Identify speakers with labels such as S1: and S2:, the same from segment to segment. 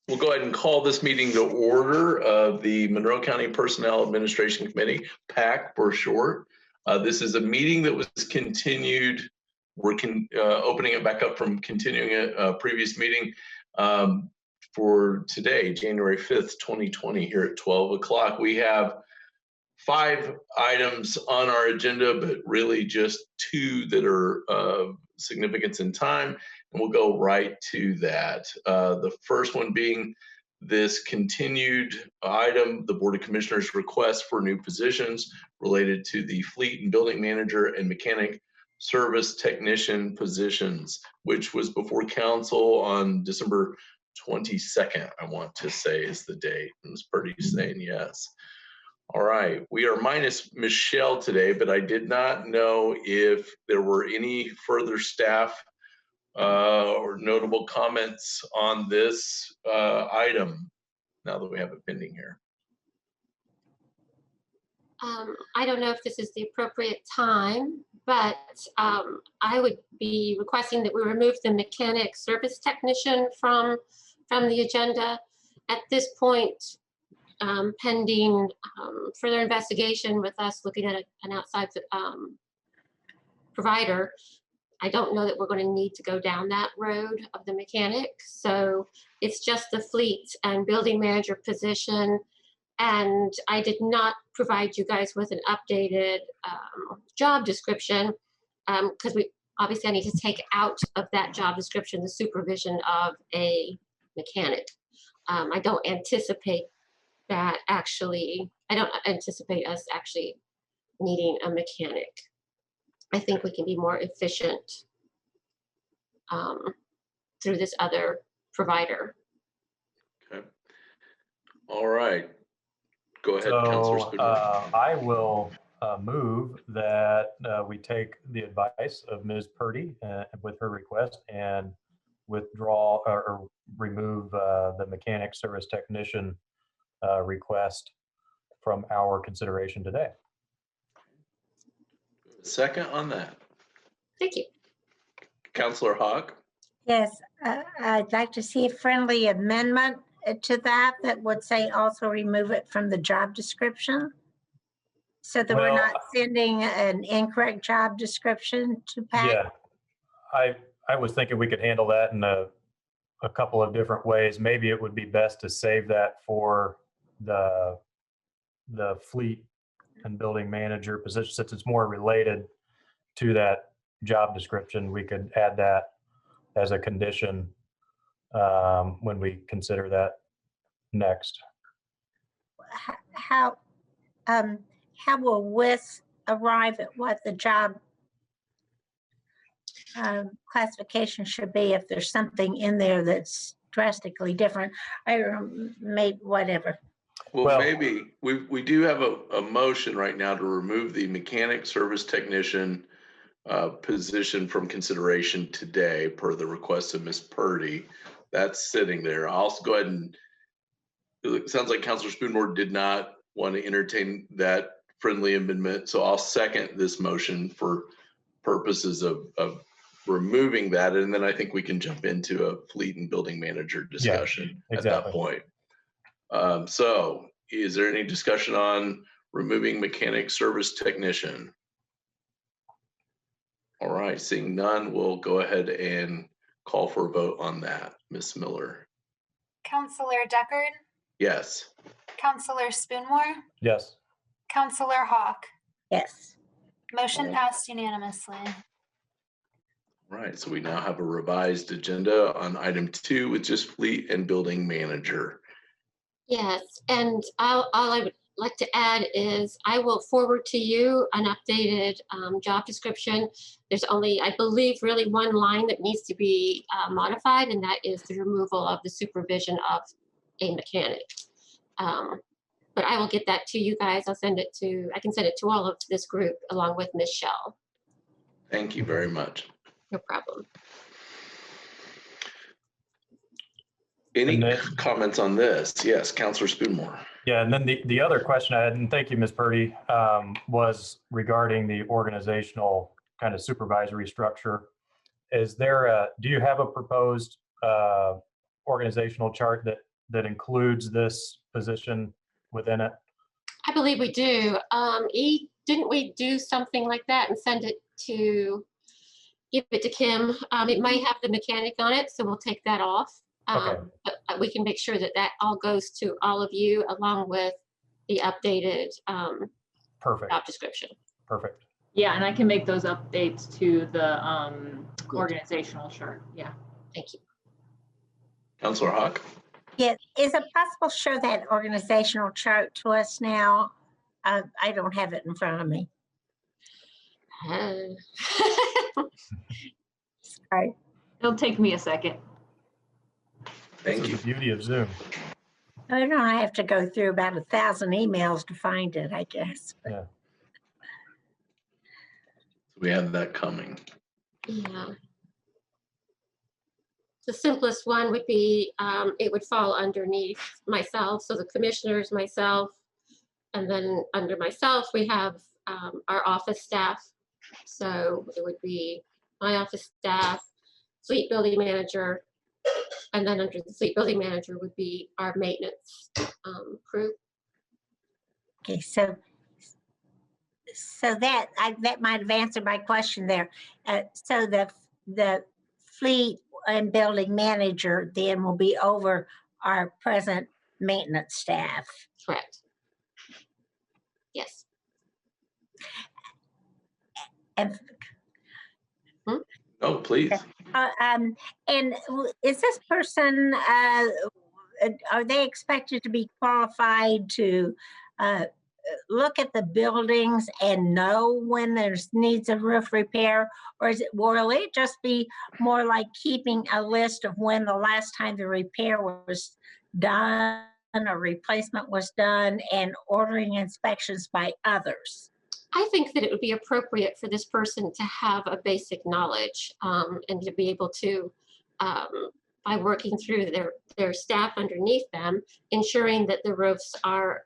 S1: We'll go ahead and call this meeting to order of the Monroe County Personnel Administration Committee, PAC for short. This is a meeting that was continued. We're opening it back up from continuing a previous meeting for today, January 5th, 2020, here at 12 o'clock. We have 5 items on our agenda, but really just 2 that are of significance in time, and we'll go right to that. The first one being this continued item, the Board of Commissioners' request for new positions related to the fleet and building manager and mechanic service technician positions, which was before council on December 22nd, I want to say is the date. And Ms. Purdy's saying yes. All right, we are minus Michelle today, but I did not know if there were any further staff or notable comments on this item now that we have it pending here.
S2: I don't know if this is the appropriate time, but I would be requesting that we remove the mechanic service technician from the agenda. At this point, pending further investigation with us looking at an outside provider, I don't know that we're going to need to go down that road of the mechanic. So it's just the fleet and building manager position. And I did not provide you guys with an updated job description because I need to take out of that job description the supervision of a mechanic. I don't anticipate us actually needing a mechanic. I think we can be more efficient through this other provider.
S1: Okay. All right. Go ahead, Councilor Spooner.
S3: I will move that we take the advice of Ms. Purdy with her request and withdraw or remove the mechanic service technician request from our consideration today.
S1: Second on that.
S2: Thank you.
S1: Councilor Hawk.
S4: Yes, I'd like to see a friendly amendment to that would say also remove it from the job description so that we're not sending an incorrect job description to PAC.
S3: Yeah, I was thinking we could handle that in a couple of different ways. Maybe it would be best to save that for the fleet and building manager position, since it's more related to that job description. We could add that as a condition when we consider that next.
S4: How will WIS arrive at what the job classification should be if there's something in there that's drastically different? Whatever.
S1: Well, maybe we do have a motion right now to remove the mechanic service technician position from consideration today per the request of Ms. Purdy. That's sitting there. I'll also go ahead and, it sounds like Councilor Spoonmore did not want to entertain that friendly amendment. So I'll second this motion for purposes of removing that. And then I think we can jump into a fleet and building manager discussion at that point. So is there any discussion on removing mechanic service technician? All right, seeing none, we'll go ahead and call for a vote on that. Ms. Miller.
S5: Councilor Deckard?
S1: Yes.
S5: Councilor Spoonmore?
S3: Yes.
S5: Councilor Hawk?
S4: Yes.
S5: Motion passed unanimously.
S1: Right, so we now have a revised agenda on item 2 with just fleet and building manager.
S2: Yes, and all I would like to add is I will forward to you an updated job description. There's only, I believe, really one line that needs to be modified, and that is the removal of the supervision of a mechanic. But I will get that to you guys. I can send it to all of this group along with Ms. Shell.
S1: Thank you very much.
S2: No problem.
S1: Any comments on this? Yes, Councilor Spoonmore.
S3: Yeah, and then the other question I had, and thank you, Ms. Purdy, was regarding the organizational kind of supervisory structure. Is there do you have a proposed organizational chart that that includes this position within it?
S2: I believe we do. Didn't we do something like that and send it to, give it to Kim? It might have the mechanic on it, so we'll take that off.
S3: Okay.
S2: But we can make sure that that all goes to all of you along with the updated
S3: Perfect,
S2: job description.
S3: perfect.
S6: Yeah, and I can make those updates to the
S2: Good.
S6: organizational chart. Yeah.
S2: Thank you.
S1: Councilor Hawk?
S4: Yeah, is it possible to show that organizational chart to us now? I don't have it in front of me. Sorry.
S6: It'll take me a second.
S1: Thank
S3: This
S1: you.
S3: is the beauty of Zoom.
S4: I don't know, I have to go through about 1,000 emails to find it, I guess.
S3: Yeah.
S1: We have that coming.
S2: Yeah. The simplest one would be, it would fall underneath myself. So the commissioners, myself, and then under myself, we have our office staff. So it would be my office staff, fleet building manager, and then under the fleet building manager would be our maintenance crew.
S4: Okay, so that that might have answered my question there. So the fleet and building manager then will be over our present maintenance staff.
S2: Correct. Yes.
S4: And
S1: Oh, please.
S4: and is this person, are they expected to be qualified to look at the buildings and know when there's needs of roof repair? Or will it just be more like keeping a list of when the last time the repair was done or replacement was done and ordering inspections by others?
S2: I think that it would be appropriate for this person to have a basic knowledge and to be able to, by working through their staff underneath them, ensuring that the roofs are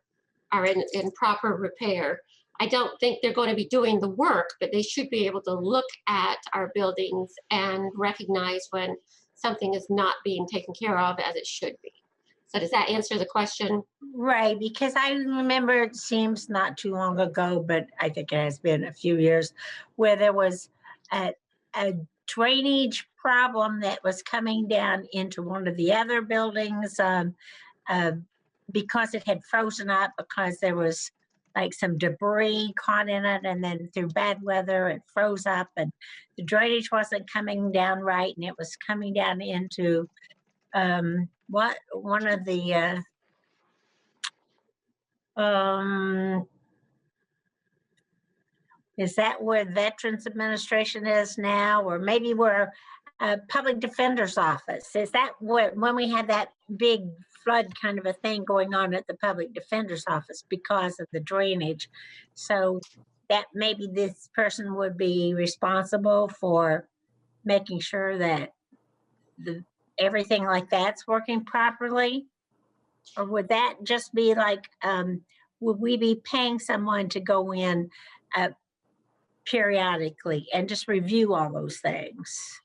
S2: in proper repair. I don't think they're going to be doing the work, but they should be able to look at our buildings and recognize when something is not being taken care of as it should be. So does that answer the question?
S4: Right, because I remember it seems not too long ago, but I think it has been a few years, where there was a drainage problem that was coming down into one of the other buildings because it had frozen up because there was like some debris caught in it, and then through bad weather it froze up and the drainage wasn't coming down right, and it was coming down into one of the is that where Veterans Administration is now, or maybe where Public Defender's Office? Is that where, when we had that big flood kind of a thing going on at the Public Defender's Office because of the drainage? So that maybe this person would be responsible for making sure that everything like that's working properly? Or would that just be like, would we be paying someone to go in periodically and just review all those things?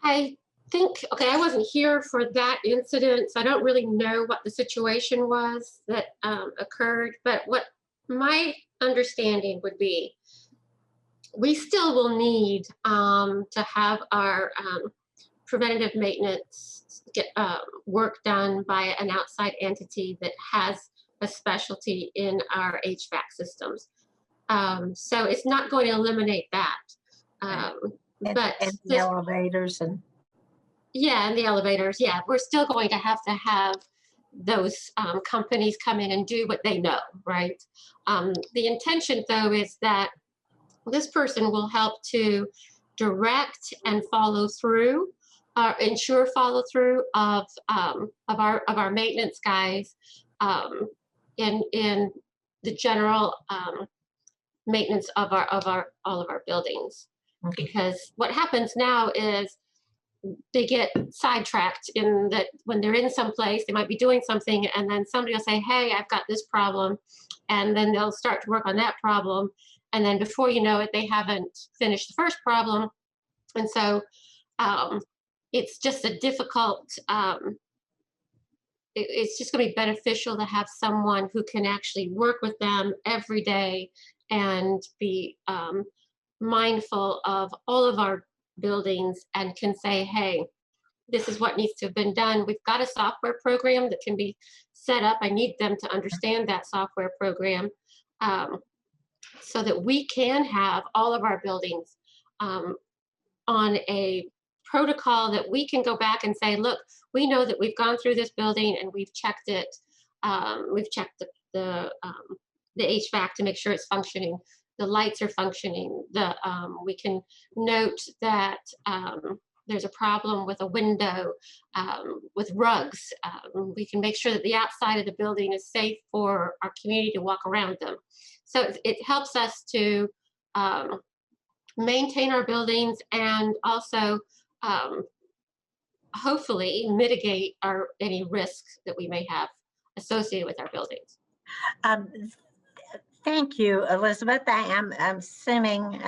S2: I think, okay, I wasn't here for that incident, so I don't really know what the situation was that occurred, but what my understanding would be, we still will need to have our preventative maintenance work done by an outside entity that has a specialty in our HVAC systems. So it's not going to eliminate that. But
S4: And the elevators and.
S2: yeah, and the elevators, yeah, we're still going to have those companies come in and do what they know, right? The intention, though, is that this person will help to direct and follow through, ensure follow through of our maintenance guys in the general maintenance of all of our buildings.
S4: Okay.
S2: Because what happens now is they get sidetracked in that when they're in some place, they might be doing something, and then somebody will say, hey, I've got this problem, and then they'll start to work on that problem, and then before you know it, they haven't finished the first problem. And so it's just a difficult it's just going to be beneficial to have someone who can actually work with them every day and be mindful of all of our buildings and can say, hey, this is what needs to have been done. We've got a software program that can be set up. I need them to understand that software program so that we can have all of our buildings on a protocol that we can go back and say, look, we know that we've gone through this building and we've checked it. We've checked the HVAC to make sure it's functioning. The lights are functioning. We can note that there's a problem with a window, with rugs. We can make sure that the outside of the building is safe for our community to walk around them. So it helps us to maintain our buildings and also hopefully mitigate any risks that we may have associated with our buildings.
S4: Thank you, Elizabeth. I'm assuming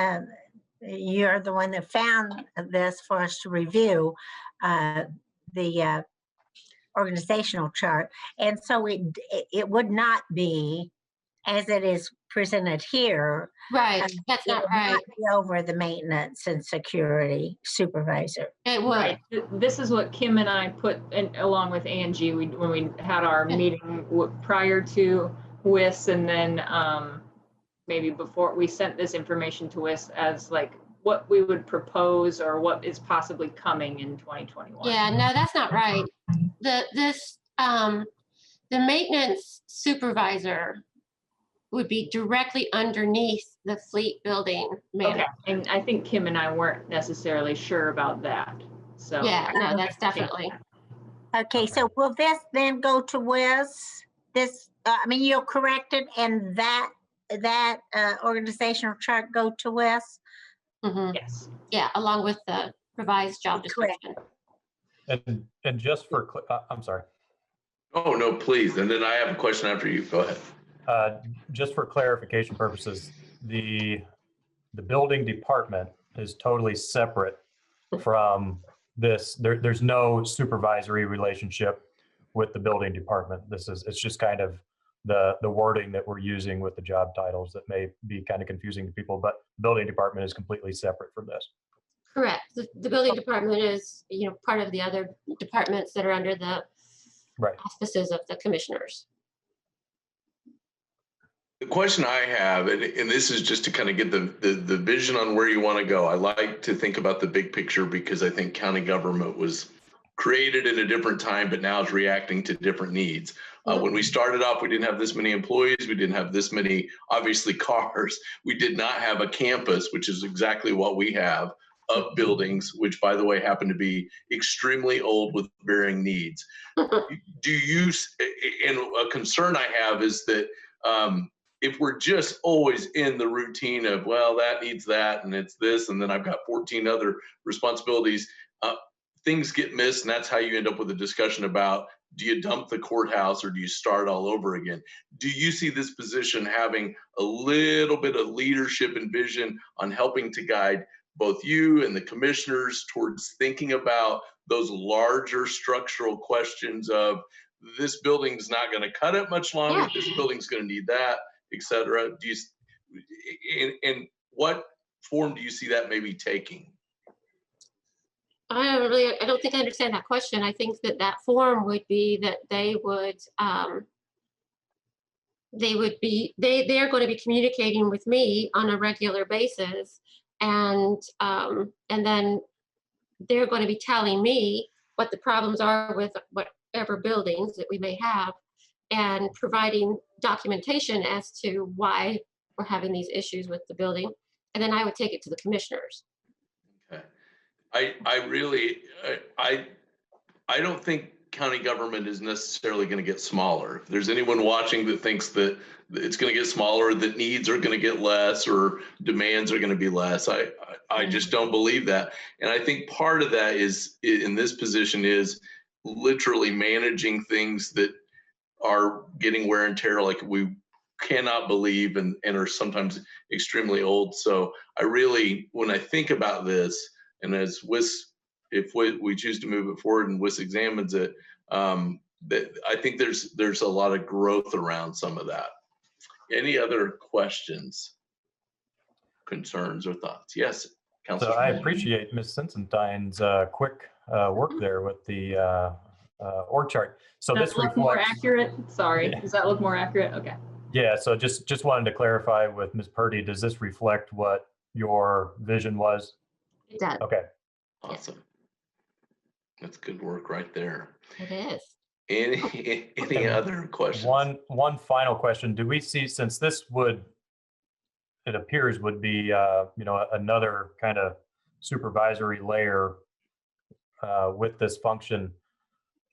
S4: you're the one that found this for us to review, the organizational chart. And so it would not be as it is presented here.
S2: Right, that's not right.
S4: Be over the maintenance and security supervisor.
S2: It would.
S6: Right. This is what Kim and I put in, along with Angie, when we had our meeting prior to WIS, and then maybe before we sent this information to WIS as like what we would propose or what is possibly coming in 2021.
S2: Yeah, no, that's not right. The maintenance supervisor would be directly underneath the fleet building manager.
S6: Okay, and I think Kim and I weren't necessarily sure about that. So
S2: yeah, no, that's definitely.
S4: Okay, so will this then go to WIS? This, I mean, you'll correct it, and that organizational chart go to WIS?
S2: Mm-hmm.
S6: Yes.
S2: Yeah, along with the revised job description.
S3: And just for, I'm sorry.
S1: Oh, no, please. And then I have a question after you. Go ahead.
S3: Just for clarification purposes, the building department is totally separate from this. There's no supervisory relationship with the building department. It's just kind of the wording that we're using with the job titles that may be kind of confusing to people, but the building department is completely separate from this.
S2: Correct. The building department is, part of the other departments that are under the auspices of the commissioners.
S1: The question I have, and this is just to kind of get the vision on where you want to go. I like to think about the big picture because I think county government was created at a different time, but now is reacting to different needs. When we started off, we didn't have this many employees. We didn't have this many, obviously, cars. We did not have a campus, which is exactly what we have, of buildings, which, by the way, happen to be extremely old with varying needs. Do you, and a concern I have is that if we're just always in the routine of, well, that needs that, and it's this, and then I've got 14 other responsibilities, things get missed, and that's how you end up with a discussion about, do you dump the courthouse or do you start all over again? Do you see this position having a little bit of leadership and vision on helping to guide both you and the commissioners towards thinking about those larger structural questions of, this building's not going to cut it much longer, this building's going to need that, et cetera? Do you, and what form do you see that maybe taking?
S2: I don't think I understand that question. I think that form would be that they are going to be communicating with me on a regular basis, and then they're going to be telling me what the problems are with whatever buildings that we may have, and providing documentation as to why we're having these issues with the building, and then I would take it to the commissioners.
S1: Okay. I don't think county government is necessarily going to get smaller. If there's anyone watching that thinks that it's going to get smaller, that needs are going to get less or demands are going to be less, I just don't believe that. And I think part of that is, in this position, is literally managing things that are getting wear and tear like we cannot believe and are sometimes extremely old. So I really, when I think about this, and as WIS, if we choose to move it forward and WIS examines it, I think there's a lot of growth around some of that. Any other questions, concerns, or thoughts? Yes,
S3: So
S1: Councilor.
S3: I appreciate Ms. Sensenstein's quick work there with the org chart. So
S6: Does
S3: this
S6: that look more
S3: reflects,
S6: accurate? Sorry,
S3: Yeah.
S6: does that look more accurate? Okay.
S3: yeah, so just wanted to clarify with Ms. Purdy, does this reflect what your vision was?
S2: It does.
S3: Okay.
S1: Awesome. That's good work right there.
S2: It is.
S1: Any other questions?
S3: One final question. Do we see, since this would, it appears would be, another kind of supervisory layer with this function,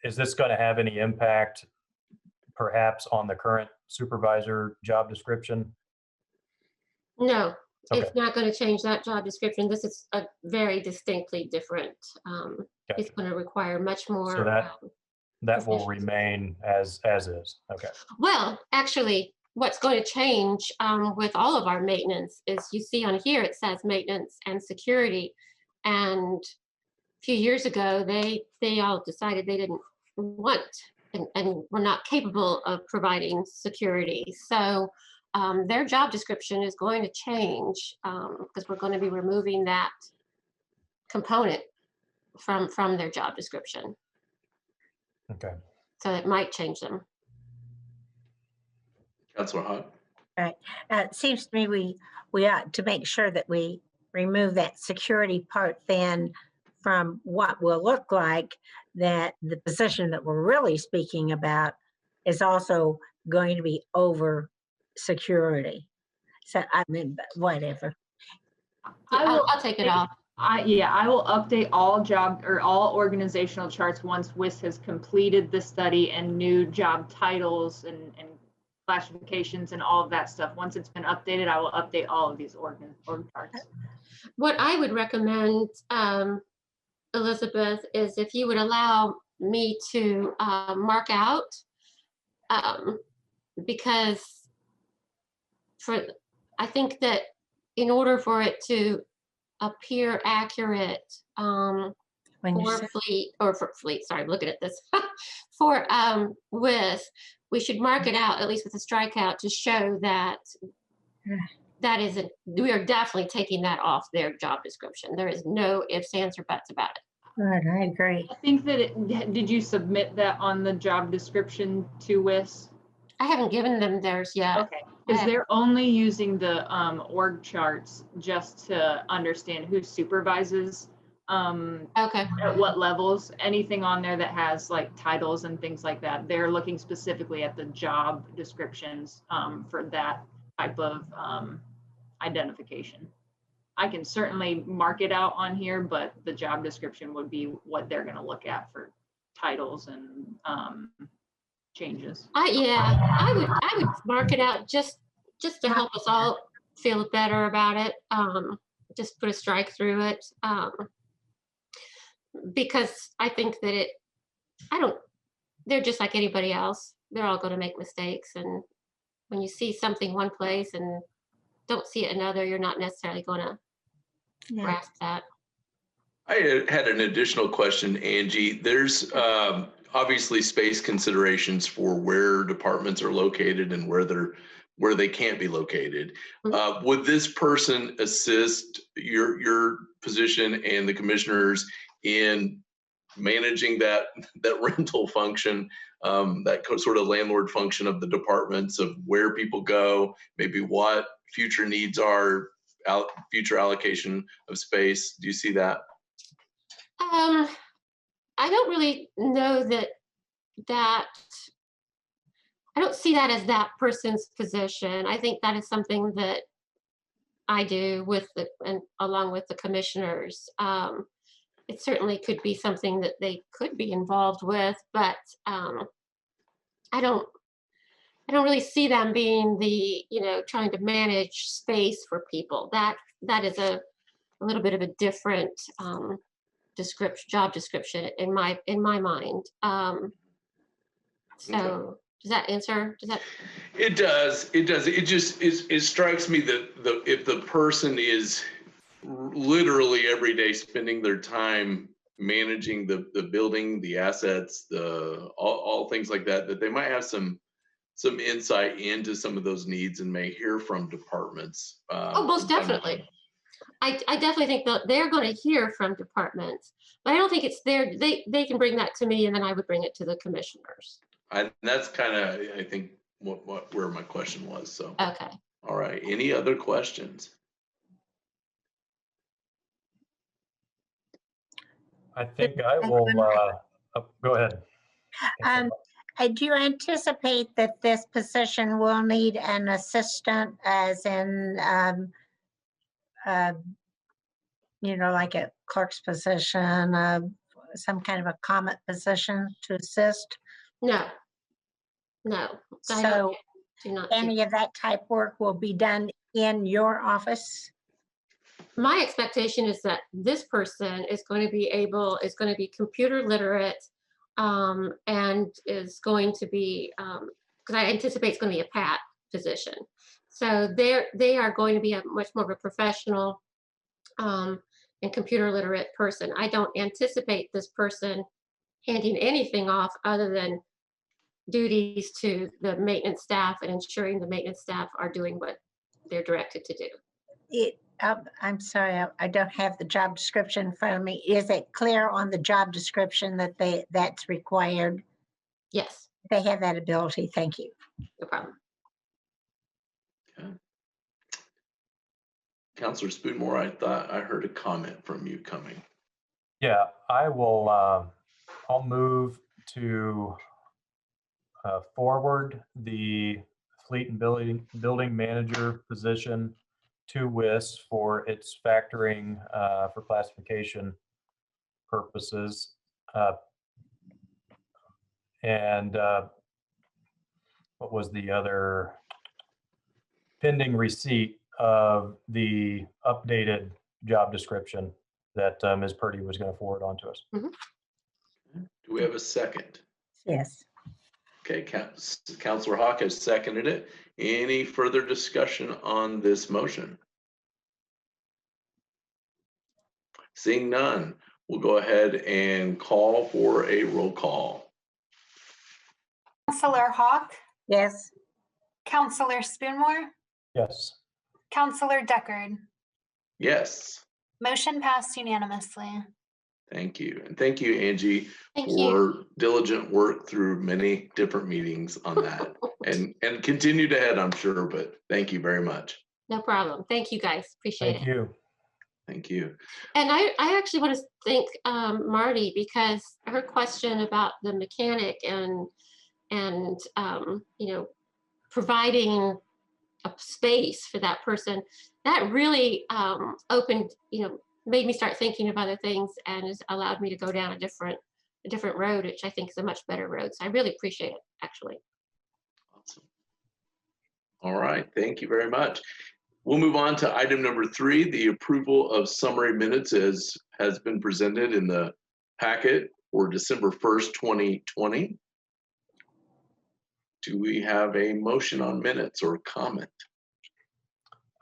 S3: is this going to have any impact perhaps on the current supervisor job description?
S2: No,
S3: Okay.
S2: it's not going to change that job description. This is a very distinctly different. It's
S3: Gotcha.
S2: going to require much more.
S3: So that will
S2: professionals.
S3: remain as is. Okay.
S2: Well, actually, what's going to change with all of our maintenance is you see on here it says maintenance and security, and a few years ago they all decided they didn't want and were not capable of providing security. So their job description is going to change because we're going to be removing that component from their job description.
S3: Okay.
S2: So it might change them.
S1: Councilor Hahn?
S4: It seems to me we ought to make sure that we remove that security part then from what will look like that the position that we're really speaking about is also going to be over security. So I mean, whatever.
S2: I'll take it off.
S6: I will update all job or all organizational charts once WIS has completed the study and new job titles and classifications and all of that stuff. Once it's been updated, I will update all of these org charts.
S2: What I would recommend, Elizabeth, is if you would allow me to mark out, because I think that in order for it to appear accurate
S4: When you
S2: for
S4: say-
S2: fleet, sorry, I'm looking at this, for WIS, we should mark it out, at least with a strikeout, to show that that isn't, we are definitely taking that off their job description. There is no ifs, ands, or buts about it.
S4: Good, I agree.
S6: I think that did you submit that on the job description to WIS?
S2: I haven't given them theirs yet.
S6: Okay, because they're only using the org charts just to understand who supervises
S2: Okay.
S6: at what levels. Anything on there that has like titles and things like that, they're looking specifically at the job descriptions for that type of identification. I can certainly mark it out on here, but the job description would be what they're going to look at for titles and changes.
S2: I would mark it out just to help us all feel better about it. Just put a strike through it. Because I think that they're just like anybody else. They're all going to make mistakes. And when you see something one place and don't see it another, you're not necessarily going to grasp that.
S1: I had an additional question, Angie. There's obviously space considerations for where departments are located and where they can't be located. Would this person assist your position and the commissioners in managing that rental function, that sort of landlord function of the departments, of where people go, maybe what future needs are, future allocation of space? Do you see that?
S2: I don't really know that I don't see that as that person's position. I think that is something that I do along with the commissioners. It certainly could be something that they could be involved with, but I don't really see them being trying to manage space for people. That is a little bit of a different job description in my mind. So
S1: Okay.
S2: does that answer?
S1: It does. It strikes me that if the person is literally every day spending their time managing the building, the assets, all things like that, that they might have some insight into some of those needs and may hear from departments.
S2: Oh, most definitely. I definitely think that they're going to hear from departments, but I don't think it's their, they can bring that to me and then I would bring it to the commissioners.
S1: That's kind of, I think, where my question was. So,
S2: Okay.
S1: all right. Any other questions?
S3: I think I will, go ahead.
S4: Do you anticipate that this position will need an assistant, as in, like a clerk's position, some kind of a comment position to assist?
S2: No. I
S4: So
S2: do not. do
S4: any of that type work will be done in your office?
S2: My expectation is that this person is going to be computer literate, and is going to be, because I anticipate it's going to be a PAT position. So they are going to be a much more of a professional, and computer literate person. I don't anticipate this person handing anything off other than duties to the maintenance staff and ensuring the maintenance staff are doing what they're directed to do.
S4: I'm sorry, I don't have the job description in front of me. Is it clear on the job description that that's required?
S2: Yes,
S4: They have that ability. Thank you.
S2: no problem.
S1: Okay. Councilor Spoonmore, I thought I heard a comment from you coming.
S3: Yeah, I'll move to forward the fleet and building manager position to WIS for its factoring for classification purposes. And what was the other? Pending receipt of the updated job description that Ms. Purdy was going to forward on to us.
S1: Do we have a second?
S4: Yes.
S1: Okay, Councilor Hawk has seconded it. Any further discussion on this motion? Seeing none, we'll go ahead and call for a roll call.
S5: Counselor Hawk,
S4: Yes.
S5: Counselor Spoonmore,
S3: Yes.
S5: Counselor Deckard.
S1: Yes,
S5: Motion passed unanimously.
S1: thank you. And thank you, Angie,
S2: Thank
S1: for
S2: you.
S1: diligent work through many different meetings on that. and continued ahead, I'm sure, but thank you very much.
S2: No problem. Thank you guys. Appreciate
S3: Thank
S2: it.
S3: you.
S1: Thank you.
S2: And I actually want to thank Marty, because her question about the mechanic and providing a space for that person, that really opened, made me start thinking of other things and has allowed me to go down a different road, which I think is a much better road. So I really appreciate it, actually.
S1: Awesome. All right, thank you very much. We'll move on to item number 3, the approval of summary minutes as has been presented in the packet for December 1st, 2020. Do we have a motion on minutes or comment?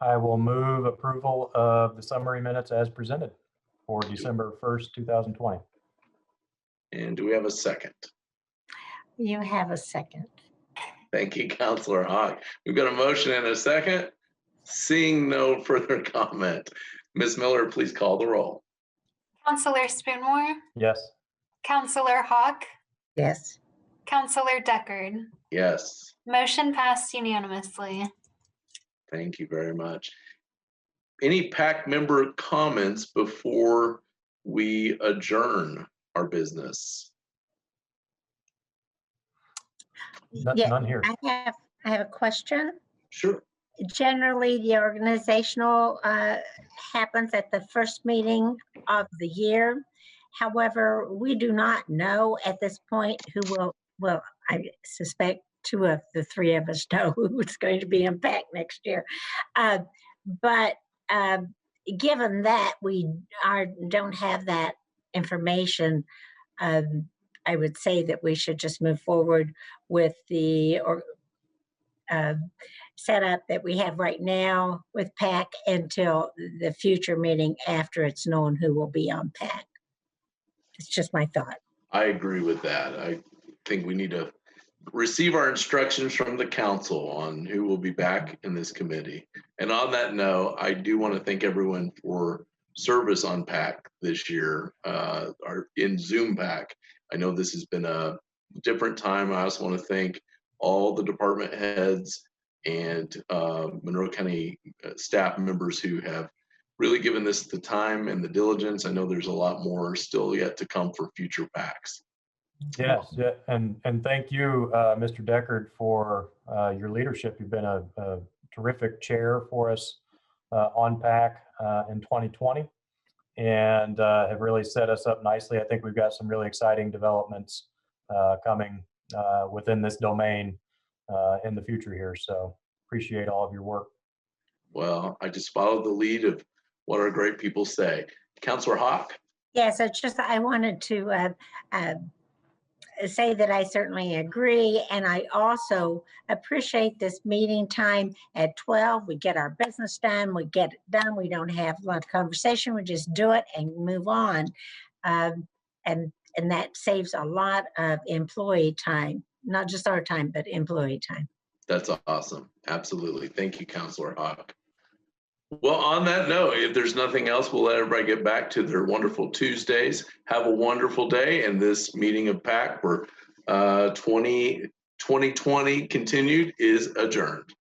S3: I will move approval of the summary minutes as presented for December 1st, 2020.
S1: And do we have a second?
S4: You have a second.
S1: Thank you, Councilor Hawk. We've got a motion and a second. Seeing no further comment, Ms. Miller, please call the roll.
S5: Counselor Spoonmore,
S3: Yes.
S5: Counselor Hawk,
S4: Yes.
S5: Counselor Deckard.
S1: Yes,
S5: Motion passed unanimously.
S1: thank you very much. Any PAC member comments before we adjourn our business?
S4: Yeah,
S3: None here.
S4: I have a question.
S1: Sure.
S4: Generally, the organizational happens at the first meeting of the year. However, we do not know at this point who will, well, I suspect 2 of the 3 of us know who's going to be in PAC next year. But given that we don't have that information, I would say that we should just move forward with the setup that we have right now with PAC until the future meeting after it's known who will be on PAC. It's just my thought.
S1: I agree with that. I think we need to receive our instructions from the council on who will be back in this committee. And on that note, I do want to thank everyone for service on PAC this year, or in Zoom PAC. I know this has been a different time. I also want to thank all the department heads and Monroe County staff members who have really given this the time and the diligence. I know there's a lot more still yet to come for future PACs.
S3: Yes, yeah, and thank you, Mr. Deckard, for your leadership. You've been a terrific chair for us on PAC in 2020, and have really set us up nicely. I think we've got some really exciting developments coming within this domain in the future here. So appreciate all of your work.
S1: Well, I just followed the lead of what our great people say. Councilor Hawk?
S4: Yes, it's just, I wanted to say that I certainly agree. And I also appreciate this meeting time at 12. We get our business done, we get it done. We don't have a lot of conversation. We just do it and move on. And that saves a lot of employee time, not just our time, but employee time.
S1: That's awesome. Absolutely. Thank you, Councilor Hawk. Well, on that note, if there's nothing else, we'll let everybody get back to their wonderful Tuesdays. Have a wonderful day. And this meeting of PAC for 2020 continued is adjourned.